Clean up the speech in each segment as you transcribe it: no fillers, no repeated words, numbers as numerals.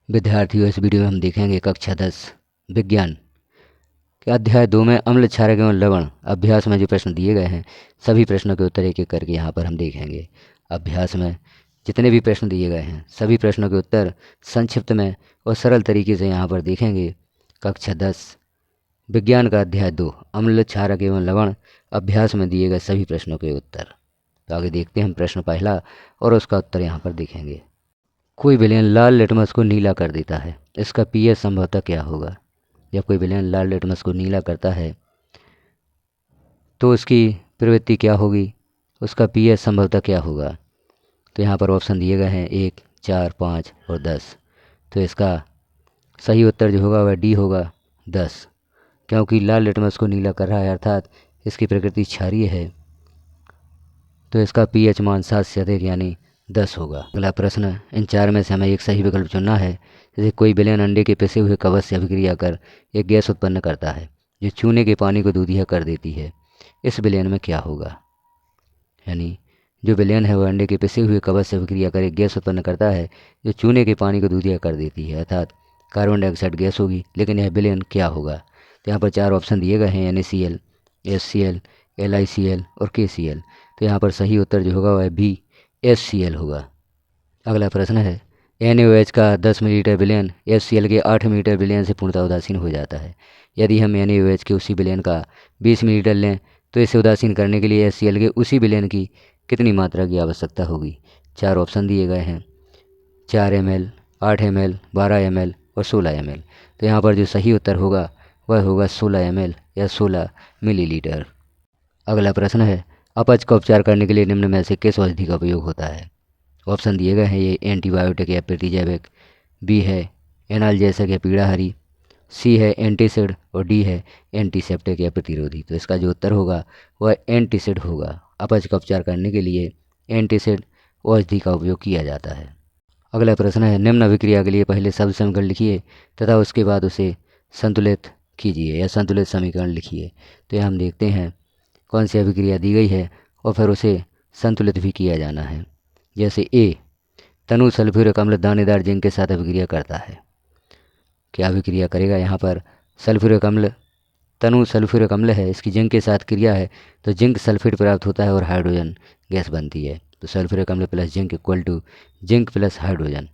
विद्यार्थियों, इस वीडियो में हम देखेंगे कक्षा 10 विज्ञान के अध्याय 2 में अम्ल, क्षारक एवं लवण अभ्यास में जो प्रश्न दिए गए हैं सभी प्रश्नों के उत्तर एक एक करके यहाँ पर हम देखेंगे। अभ्यास में जितने भी प्रश्न दिए गए हैं सभी प्रश्नों के उत्तर संक्षिप्त में और सरल तरीके से यहाँ पर देखेंगे। कक्षा 10 विज्ञान का अध्याय 2 अम्ल, क्षारक एवं लवण अभ्यास में दिए गए सभी प्रश्नों के उत्तर। तो आगे देखते हैं हम प्रश्न पहला और उसका उत्तर यहाँ पर देखेंगे। कोई विलयन लाल लिटमस को नीला कर देता है, इसका पीएच संभवतः क्या होगा। जब कोई विलयन लाल लिटमस को नीला करता है तो उसकी प्रवृत्ति क्या होगी, उसका पीएच संभवतः क्या होगा। तो यहाँ पर ऑप्शन दिए गए हैं 1, 4, 5 और 10। तो इसका सही उत्तर जो होगा वह डी होगा 10, क्योंकि लाल लिटमस को नीला कर रहा है अर्थात इसकी प्रकृति क्षारीय है। तो इसका पीएच मान 7 से अधिक यानी 10 होगा। अगला प्रश्न, इन चार में से हमें एक सही विकल्प चुनना है। जैसे कोई विलयन अंडे के पिसे हुए कवच से अभिक्रिया कर एक गैस उत्पन्न करता है जो चूने के पानी को दूधिया कर देती है, इस विलयन में क्या होगा। यानी जो विलयन है वह अंडे के पिसे हुए कवच से अभिक्रिया कर एक गैस उत्पन्न करता है जो चूने के पानी को दूधिया कर देती है अर्थात कार्बन डाइऑक्साइड गैस होगी। लेकिन यह विलयन क्या होगा। तो यहाँ पर 4 ऑप्शन दिए गए हैं NaCl, HCl, LiCl और KCl। तो यहाँ पर सही उत्तर जो होगा वह भी HCl होगा। अगला प्रश्न है, NaOH का 10 मिलीलीटर विलयन HCl के 8 मिलीलीटर विलयन से पूर्णतः उदासीन हो जाता है। यदि हम NaOH के उसी विलयन का 20 मिलीलीटर लें तो इसे उदासीन करने के लिए HCl के उसी विलयन की कितनी मात्रा की आवश्यकता होगी। 4 ऑप्शन दिए गए हैं 4 ml, 8 ml, 12 ml और 16 ml। तो यहाँ पर जो सही उत्तर होगा वह होगा 16 ml या 16 मिलीलीटर। अगला प्रश्न है, अपच का उपचार करने के लिए निम्न में से किस औषधि का उपयोग होता है। ऑप्शन दिए गए हैं ये एंटीबायोटिक या प्रतिजैविक, बी है एनाल्जेसिक या पीड़ाहारी, सी है एंटीसिड और डी है एंटीसेप्टिक या प्रतिरोधी। तो इसका जो उत्तर होगा वह एंटीसिड होगा। अपच का उपचार करने के लिए एंटीसिड औषधि का उपयोग किया जाता है। अगला प्रश्न है, निम्न अभिक्रिया के लिए पहले शब्द समीकरण लिखिए तथा उसके बाद उसे संतुलित कीजिए या संतुलित समीकरण लिखिए। तो यहाँ हम देखते हैं कौन सी अभिक्रिया दी गई है और फिर उसे संतुलित भी किया जाना है। जैसे ए, तनु सल्फ्यूरिक अम्ल दानेदार जिंक के साथ अभिक्रिया करता है। क्या अभिक्रिया करेगा यहाँ पर सल्फ्यूरिक अम्ल, तनु सल्फ्यूरिक अम्ल है, इसकी जिंक के साथ क्रिया है तो जिंक सल्फेट प्राप्त होता है और हाइड्रोजन गैस बनती है। तो सल्फ्यूरिक अम्ल plus zinc equal to zinc plus hydrogen,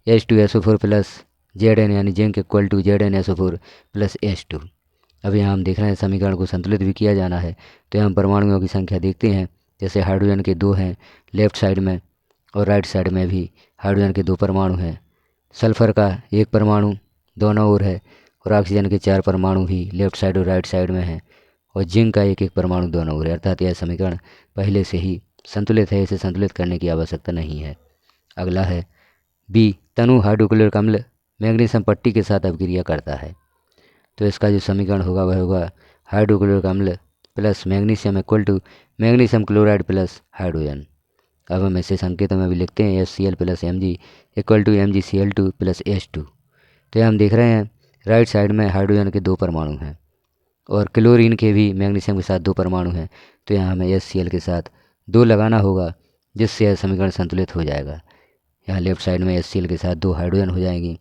H2SO4 plus Zn यानी zinc equal to ZnSO4 plus H2। अब यहाँ हम देख रहे हैं समीकरण को संतुलित भी किया जाना है। तो यहाँ परमाणुओं की संख्या देखते हैं। जैसे हाइड्रोजन के 2 हैं लेफ्ट साइड में और राइट साइड में भी हाइड्रोजन के 2 परमाणु हैं। सल्फ़र का 1 परमाणु दोनों ओर है और ऑक्सीजन के 4 परमाणु भी लेफ्ट साइड और राइट साइड में हैं और जिंक का 1 परमाणु दोनों ओर है। अर्थात यह समीकरण पहले से ही संतुलित है, इसे संतुलित करने की आवश्यकता नहीं है। अगला है बी, तनु हाइड्रोक्लोरिक अम्ल मैग्नीशियम पट्टी के साथ अभिक्रिया करता है। तो इसका जो समीकरण होगा वह होगा हाइड्रोक्लोरिक अम्ल plus magnesium equal to magnesium chloride plus hydrogen. अब हम इसे संकेतों में भी लिखते हैं HCl plus Mg equal to MgCl2 plus H2। तो यह हम देख रहे हैं राइट साइड में हाइड्रोजन के 2 परमाणु हैं और क्लोरीन के भी मैग्नीशियम के साथ 2 परमाणु हैं। तो यहाँ हमें HCl के साथ 2 लगाना होगा जिससे यह समीकरण संतुलित हो जाएगा। यहाँ लेफ्ट साइड में HCl के साथ 2 हाइड्रोजन हो जाएंगी,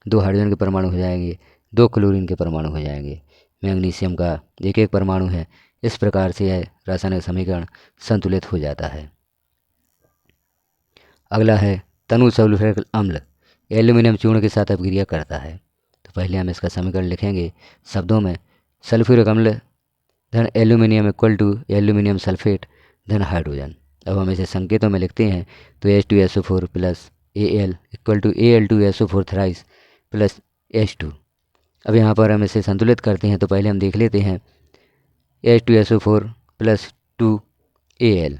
2 हाइड्रोजन के परमाणु हो जाएंगे, 2 क्लोरीन के परमाणु हो जाएंगे, मैग्नीशियम का 1 परमाणु है। इस प्रकार से यह रासायनिक समीकरण संतुलित हो जाता है। अगला है, तनु सल्फ्यूरिक अम्ल एल्यूमिनियम चूर्ण के साथ अभिक्रिया करता है। तो पहले हम इसका समीकरण लिखेंगे शब्दों में, सल्फ्यूरिक अम्ल धन aluminium equal to aluminium sulphate धन हाइड्रोजन। अब हम इसे संकेतों में लिखते हैं तो H2SO4 plus Al equal to Al2SO4 thrice plus H2। अब यहाँ पर हम इसे संतुलित करते हैं। तो पहले हम देख लेते हैं H2SO4 plus 2Al,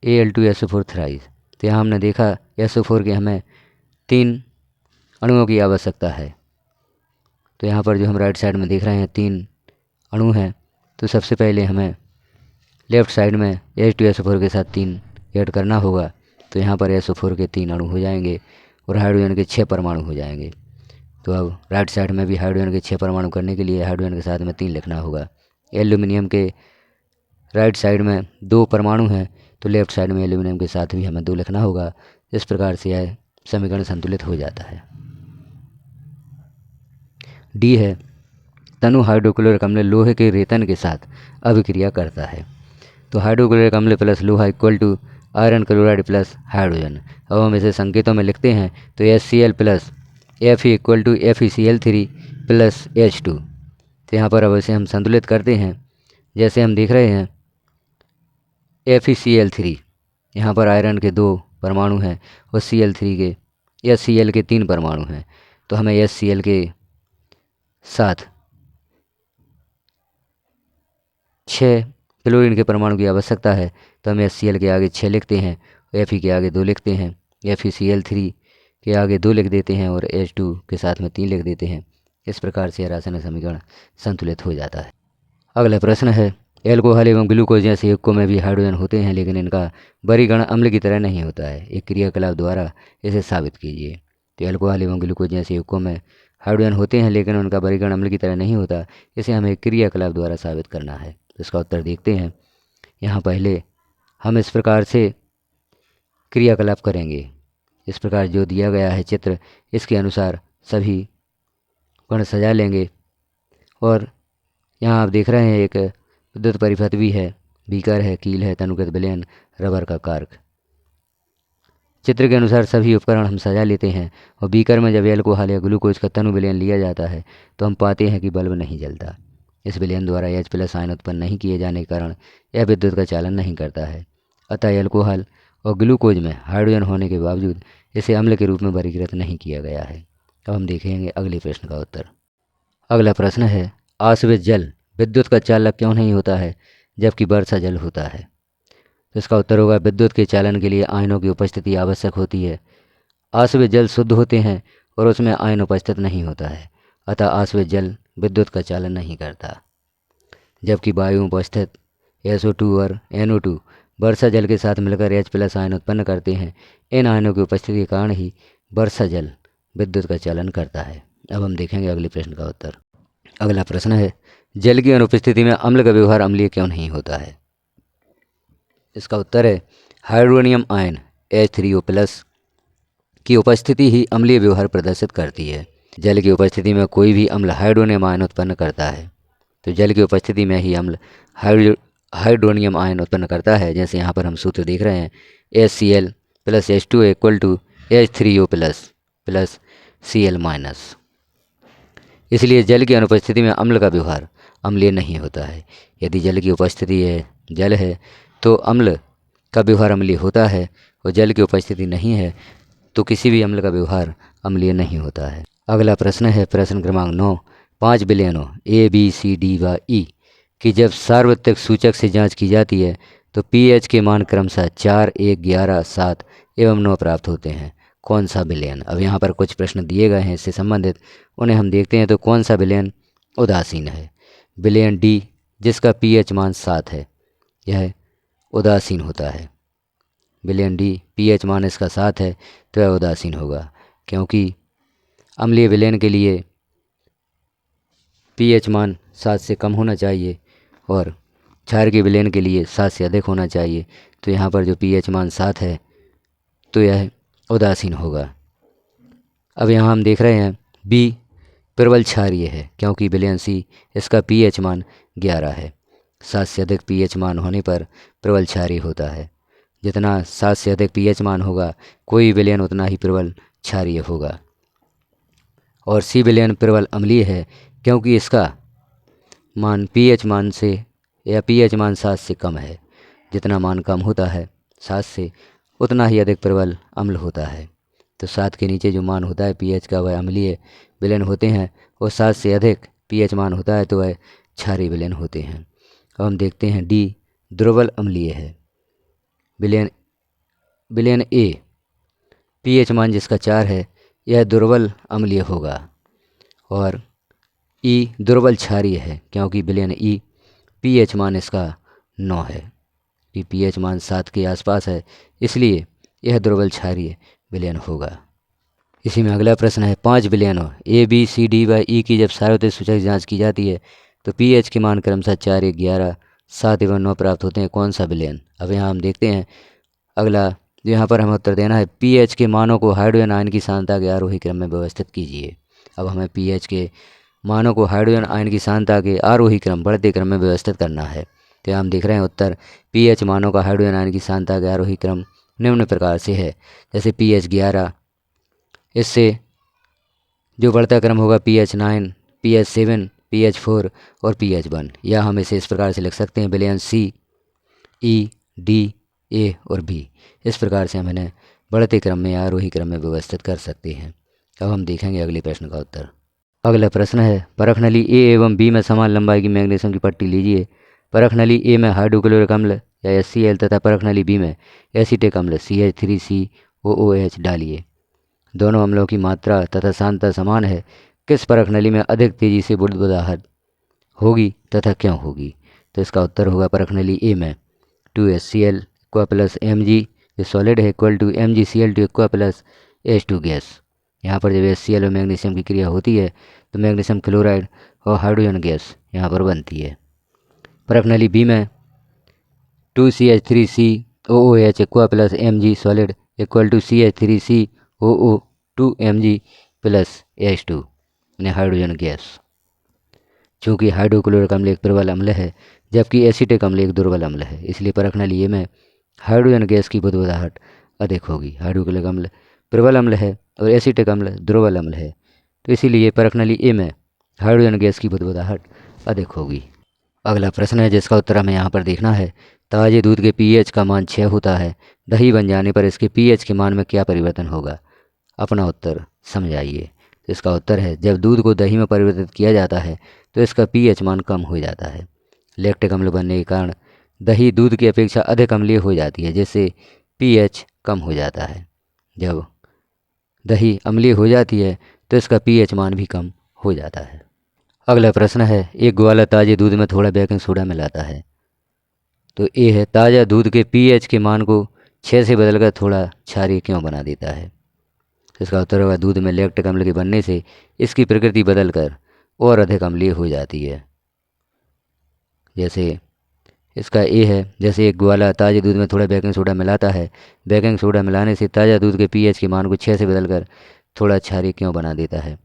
Al2SO4 thrice. तो यहाँ हमने देखा SO4 के हमें 3 अणुओं की आवश्यकता है। तो यहाँ पर जो हम राइट साइड में देख रहे हैं 3 अणु हैं। तो सबसे पहले हमें लेफ़्ट साइड में H2SO4 के साथ 3 ऐड करना होगा। तो यहाँ पर SO4 के 3 अणु हो जाएंगे और हाइड्रोजन के 6 परमाणु हो जाएंगे। तो अब राइट साइड में भी हाइड्रोजन के 6 परमाणु करने के लिए हाइड्रोजन के साथ में 3 लिखना होगा। एल्यूमिनियम के राइट साइड में 2 परमाणु हैं तो लेफ़्ट साइड में एल्यूमिनियम के साथ भी हमें 2 लिखना होगा। इस प्रकार से यह समीकरण संतुलित हो जाता है। डी है तनु हाइड्रोक्लोरिक अम्ल लोहे के रेतन के साथ अभिक्रिया करता है। तो हाइड्रोक्लोरिक अम्ल प्लस लोहा equal to iron chloride plus hydrogen. अब हम इसे संकेतों में लिखते हैं तो HCl plus Fe equal to FeCl3 plus H2। तो यहाँ पर अब इसे हम संतुलित करते हैं। जैसे हम देख रहे हैं FeCl3, यहाँ पर आयरन के 2 परमाणु हैं और Cl3 के या Cl के 3 परमाणु हैं। तो हमें HCl के साथ 6 क्लोरीन के परमाणु की आवश्यकता है। तो हम HCl के आगे 6 लिखते हैं, Fe के आगे 2 लिखते हैं, FeCl3 के आगे 2 लिख देते हैं और H2 के साथ में 3 लिख देते हैं। इस प्रकार से रासायनिक समीकरण संतुलित हो जाता है। अगला प्रश्न है एल्कोहल एवं ग्लूकोज जैसे युग्कों में भी हाइड्रोजन होते हैं लेकिन इनका बरीकरण अम्ल की तरह नहीं होता है। एक क्रियाकलाप द्वारा इसे साबित कीजिए। तो एल्कोहल एवं ग्लूकोज जैसे युग्कों में हाइड्रोजन होते हैं लेकिन उनका बरीकरण अम्ल की तरह नहीं होता। इसे हमें क्रियाकलाप द्वारा साबित करना है। तो इसका उत्तर देखते हैं। यहाँ पहले हम इस प्रकार से क्रियाकलाप करेंगे। इस प्रकार जो दिया गया है चित्र, इसके अनुसार सभी कण सजा लेंगे। और यहाँ आप देख रहे हैं एक विद्युत परिपथ भी है, बीकर है, कील है, तनुकृत विलयन, रबर का कार्क। चित्र के अनुसार सभी उपकरण हम सजा लेते हैं और बीकर में जब एल्कोहल या ग्लूकोज का तनु विलयन लिया जाता है तो हम पाते हैं कि बल्ब नहीं जलता। इस विलयन द्वारा H+ आयन उत्पन्न नहीं किए जाने के कारण यह विद्युत का चालन नहीं करता है। अतः एल्कोहल और ग्लूकोज में हाइड्रोजन होने के बावजूद इसे अम्ल के रूप में वर्गीकृत नहीं किया गया है। अब हम देखेंगे अगले प्रश्न का उत्तर। अगला प्रश्न है आश्रित जल विद्युत का चालक क्यों नहीं होता है जबकि वर्षा जल होता है। तो इसका उत्तर होगा विद्युत के चालन के लिए आयनों की उपस्थिति आवश्यक होती है। आश्रित जल शुद्ध होते हैं और उसमें आयन उपस्थित नहीं होता है, अतः आश्रित जल विद्युत का चालन नहीं करता। जबकि वायु उपस्थित SO2 और NO2 वर्षा जल के साथ मिलकर H+ आयन उत्पन्न करते हैं। इन आयनों की उपस्थिति के कारण ही वर्षा जल विद्युत का चालन करता है। अब हम देखेंगे अगले प्रश्न का उत्तर। अगला प्रश्न है जल की अनुपस्थिति में अम्ल का व्यवहार अम्लीय क्यों नहीं होता है। इसका उत्तर है हाइड्रोनियम आयन H3O+ की उपस्थिति ही अम्लीय व्यवहार प्रदर्शित करती है। जल की उपस्थिति में कोई भी अम्ल हाइड्रोनियम आयन उत्पन्न करता है, तो जल की उपस्थिति में ही अम्ल हाइड्रोनियम आयन उत्पन्न करता है। जैसे यहाँ पर हम सूत्र देख रहे हैं HCl + H2O = H3O+ + Cl-। इसलिए जल की अनुपस्थिति में अम्ल का व्यवहार अम्लीय नहीं होता है। यदि जल की उपस्थिति है, जल है, तो अम्ल का व्यवहार अम्लीय होता है और जल की उपस्थिति नहीं है तो किसी भी अम्ल का व्यवहार अम्लीय नहीं होता है। अगला प्रश्न है प्रश्न क्रमांक 9। 5 विलयनों A, B, C, D व E की जब सार्वत्रिक सूचक से जांच की जाती है तो pH के मान क्रमशः 4, 1, 11, 7 एवं 9 प्राप्त होते हैं। कौन सा विलयन। अब यहाँ पर कुछ प्रश्न दिए गए हैं इससे संबंधित, उन्हें हम देखते हैं। तो कौन सा विलयन उदासीन है। विलयन D जिसका pH मान 7 है, यह उदासीन होता है। विलयन D pH मान इसका 7 है तो यह उदासीन होगा, क्योंकि अम्लीय विलयन के लिए pH मान 7 से कम होना चाहिए और क्षार के विलयन के लिए 7 से अधिक होना चाहिए। तो यहाँ पर जो pH मान 7 है तो यह उदासीन होगा। अब यहाँ हम देख रहे हैं B प्रबल क्षारीय है, क्योंकि विलयन C इसका pH मान 11 है। 7 से अधिक pH मान होने पर प्रबल क्षारीय होता है। जितना 7 से अधिक pH मान होगा कोई विलयन उतना ही प्रबल क्षारीय होगा। और C विलयन प्रबल अम्लीय है, क्योंकि इसका मान pH मान से या pH मान 7 से कम है। जितना मान कम होता है 7 से, उतना ही अधिक प्रबल अम्ल होता है। तो 7 के नीचे जो मान होता है pH का वह अम्लीय विलयन होते हैं और 7 से अधिक pH मान होता है तो वह क्षारीय विलयन होते हैं। अब हम देखते हैं D दुर्बल अम्लीय है। विलयन A pH मान जिसका 4 है यह दुर्बल अम्लीय होगा। और E दुर्बल क्षारीय है, क्योंकि विलयन E pH मान इसका 9 है। pH मान 7 के आसपास है, इसलिए यह दुर्बल क्षारीय विलयन होगा। इसी में अगला प्रश्न है 5 विलयनों A, B, C, D व E की जब सार्वत्रिक सूचक जांच की जाती है तो pH के मान क्रमशः 4, 1, 11, 7 एवं 9 प्राप्त होते हैं। कौन सा विलयन। अब यहाँ हम देखते हैं अगला तो यहाँ पर हमें उत्तर देना है pH के मानों को हाइड्रोजन आयन की सांद्रता के आरोही क्रम में व्यवस्थित कीजिए। अब हमें pH के मानों को हाइड्रोजन आयन की सांद्रता के आरोही क्रम बढ़ते क्रम में व्यवस्थित करना है। तो हम देख रहे हैं उत्तर pH मानों का हाइड्रोजन आयन की सांद्रता के आरोही क्रम निम्न प्रकार से है। जैसे pH 11, इससे जो बढ़ता क्रम होगा pH 9, pH 7, pH 4 और pH 1, या हम इसे इस प्रकार से लिख सकते हैं विलयन C, E, D, A और B। इस प्रकार से हम इन्हें बढ़ते क्रम में या आरोही क्रम में व्यवस्थित कर सकते हैं। अब हम देखेंगे अगले प्रश्न का उत्तर। अगला प्रश्न है परख नली A एवं B में समान लंबाई की मैग्नीशियम की पट्टी लीजिए। परख नली A में हाइड्रोक्लोरिक अम्ल या HCl तथा परख नली B में एसीटिक अम्ल CH3COOH डालिए। दोनों अम्लों की मात्रा तथा सांद्रता समान है। किस परख नली में अधिक तेजी से बुदबुदाहट होगी तथा क्यों होगी? तो इसका उत्तर होगा परख नली A में 2HCl इक्वा प्लस Mg जो सॉलिड है इक्वल टू MgCl2 इक्वा प्लस H2 गैस। यहाँ पर जब HCl और मैग्नीशियम की क्रिया होती है तो मैग्नीशियम क्लोराइड और हाइड्रोजन गैस यहाँ पर बनती है। परख नली B में 2CH3COOH इक्वा plus Mg solid equal to CH3COO2 Mg plus H2 hydrogen gas. चूँकि हाइड्रोक्लोरिक अम्ल एक प्रबल अम्ल है जबकि एसीटिक अम्ल एक दुर्बल अम्ल है, इसलिए परख नली A में हाइड्रोजन गैस की बुदबुदाहट अधिक होगी। हाइड्रोक्लोरिक अम्ल प्रबल अम्ल है और एसीटिक अम्ल दुर्बल अम्ल है, तो इसीलिए परख नली A में हाइड्रोजन गैस की बुदबुदाहट अधिक होगी। अगला प्रश्न है जिसका उत्तर हमें यहाँ पर देखना है। ताज़े दूध के pH का मान 6 होता है, दही बन जाने पर इसके pH के मान में क्या परिवर्तन होगा? अपना उत्तर समझाइए। तो इसका उत्तर है जब दूध को दही में परिवर्तित किया जाता है तो इसका pH मान कम हो जाता है। लैक्टिक अम्ल बनने के कारण दही दूध की अपेक्षा अधिक अम्लीय हो जाती है, जिससे pH कम हो जाता है। जब दही अम्लीय हो जाती है तो इसका pH मान भी कम हो जाता है। अगला प्रश्न है एक ग्वाला ताज़े दूध में थोड़ा बेकिंग सोडा मिलाता है। तो ए है ताज़ा दूध के pH के मान को 6 से बदलकर थोड़ा क्षारीय क्यों बना देता है? तो इसका उत्तर होगा दूध में लैक्टिक अम्ल के बनने से इसकी प्रकृति बदलकर और अधिक अम्लीय हो जाती है। जैसे इसका ए है, जैसे एक ग्वाला ताज़े दूध में थोड़ा बेकिंग सोडा मिलाता है। बेकिंग सोडा मिलाने से ताज़ा दूध के pH के मान को 6 से बदलकर थोड़ा क्षारीय क्यों बना देता है?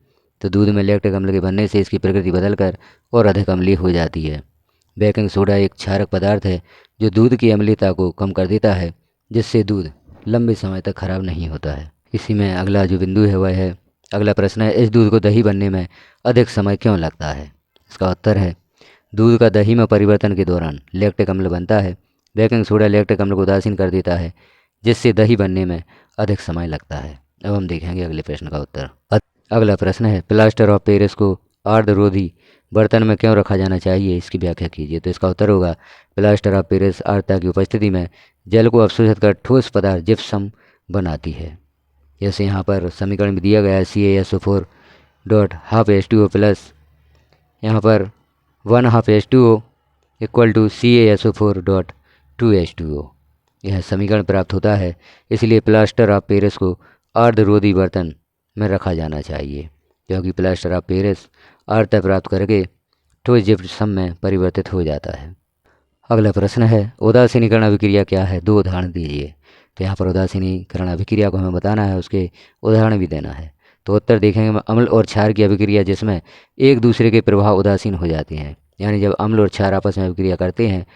तो दूध में लैक्टिक अम्ल के बनने से इसकी प्रकृति बदलकर और अधिक अम्लीय हो जाती है। बेकिंग सोडा एक क्षारक पदार्थ है जो दूध की अम्लीयता को कम कर देता है, जिससे दूध लंबे समय तक खराब नहीं होता है। इसी में अगला जो बिंदु है वह है, अगला प्रश्न है इस दूध को दही बनने में अधिक समय क्यों लगता है? इसका उत्तर है दूध का दही में परिवर्तन के दौरान लैक्टिक अम्ल बनता है। बेकिंग सोडा लैक्टिक अम्ल को उदासीन कर देता है, जिससे दही बनने में अधिक समय लगता है। अब हम देखेंगे अगले प्रश्न का उत्तर। अगला प्रश्न है प्लास्टर ऑफ पेरिस को आर्द्ररोधी बर्तन में क्यों रखा जाना चाहिए, इसकी व्याख्या कीजिए। तो इसका उत्तर होगा प्लास्टर ऑफ पेरिस आर्द्रता की उपस्थिति में जल को अवशोषित कर ठोस पदार्थ जिप्सम बनाती है। जैसे यहाँ पर समीकरण में दिया गया है CaSO4 dot half H2O plus यहाँ पर 1/2 H2O equal to CaSO4 dot 2 H2O। यह समीकरण प्राप्त होता है, इसलिए प्लास्टर ऑफ पेरिस को आर्द्ररोधी बर्तन में रखा जाना चाहिए, क्योंकि प्लास्टर ऑफ पेरिस आर्द्रता प्राप्त करके ठोस जिप्सम में परिवर्तित हो जाता है। अगला प्रश्न है उदासीनीकरण अभिक्रिया क्या है, 2 उदाहरण दीजिए। तो यहाँ पर उदासीनीकरण अभिक्रिया को हमें बताना है, उसके उदाहरण भी देना है। तो उत्तर देखेंगे अम्ल और क्षार की अभिक्रिया जिसमें एक दूसरे के प्रभाव उदासीन हो जाते हैं, यानी जब अम्ल और क्षार आपस में अभिक्रिया करते हैं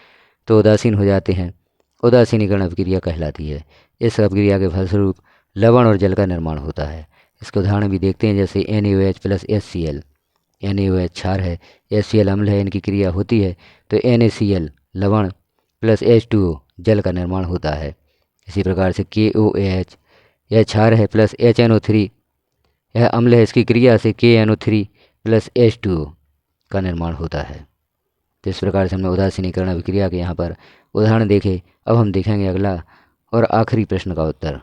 तो उदासीन हो जाते हैं, उदासीनीकरण अभिक्रिया कहलाती है। इस अभिक्रिया के फलस्वरूप लवण और जल का निर्माण होता है। इसके उदाहरण भी देखते हैं, जैसे NaOH प्लस HCl। NaOH क्षार है, HCl अम्ल है, इनकी क्रिया होती है तो NaCl लवण प्लस H2O जल का निर्माण होता है। इसी प्रकार से KOAH यह क्षार है प्लस HNO3 यह अम्ल है, इसकी क्रिया से KNO3 प्लस H2O का निर्माण होता है। तो इस प्रकार से हमने उदासीनीकरण अभिक्रिया के यहाँ पर उदाहरण देखे। अब हम देखेंगे अगला और आखिरी प्रश्न का उत्तर।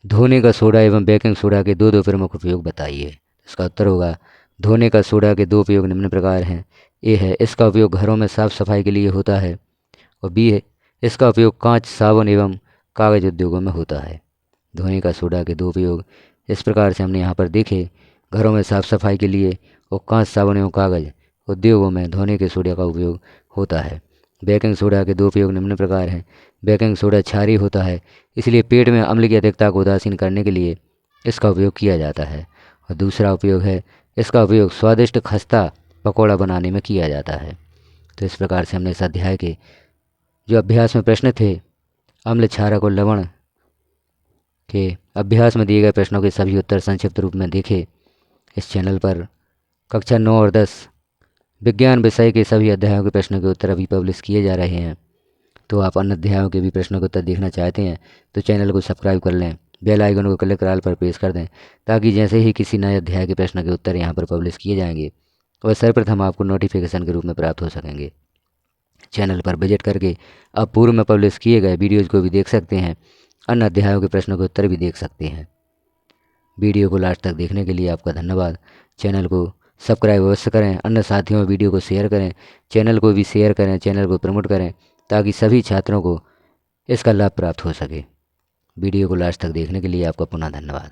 धोने का सोडा एवं बेकिंग सोडा के दो प्रमुख उपयोग बताइए। इसका उत्तर होगा धोने का सोडा के 2 उपयोग निम्न प्रकार हैं। ए है इसका उपयोग घरों में साफ सफाई के लिए होता है, और बी है इसका उपयोग कांच, साबुन एवं कागज़ उद्योगों में होता है। धोने का सोडा के 2 उपयोग इस प्रकार से हमने यहाँ पर देखे, घरों में साफ सफाई के लिए और कांच, साबुन एवं कागज़ उद्योगों में धोने के सोडा का उपयोग होता है। बेकिंग सोडा के 2 उपयोग निम्न प्रकार हैं। बेकिंग सोडा क्षारीय होता है, इसलिए पेट में अम्ल की अधिकता को उदासीन करने के लिए इसका उपयोग किया जाता है। और दूसरा उपयोग है, इसका उपयोग स्वादिष्ट खस्ता पकौड़ा बनाने में किया जाता है। तो इस प्रकार से हमने इस अध्याय के जो अभ्यास में प्रश्न थे, अम्ल क्षारक और लवण के अभ्यास में दिए गए प्रश्नों के सभी उत्तर संक्षिप्त रूप में देखे। इस चैनल पर कक्षा 9 और 10 विज्ञान विषय के सभी अध्यायों के प्रश्नों के उत्तर अभी पब्लिश किए जा रहे हैं। तो आप अन्य अध्यायों के भी प्रश्नों के उत्तर देखना चाहते हैं तो चैनल को सब्सक्राइब कर लें, बेल आइकन को क्लिक कर ऑल पर प्रेस कर दें, ताकि जैसे ही किसी नए अध्याय के प्रश्न के उत्तर यहाँ पर पब्लिश किए जाएंगे और सर्वप्रथम आपको नोटिफिकेशन के रूप में प्राप्त हो सकेंगे। चैनल पर विजिट करके आप पूर्व में पब्लिश किए गए वीडियोज़ को भी देख सकते हैं, अन्य अध्यायों के प्रश्नों के उत्तर भी देख सकते हैं। वीडियो को लास्ट तक देखने के लिए आपका धन्यवाद। चैनल को सब्सक्राइब अवश्य करें, अन्य साथियों में वीडियो को शेयर करें, चैनल को भी शेयर करें, चैनल को प्रमोट करें, ताकि सभी छात्रों को इसका लाभ प्राप्त हो सके। वीडियो को लास्ट तक देखने के लिए आपका पुनः धन्यवाद।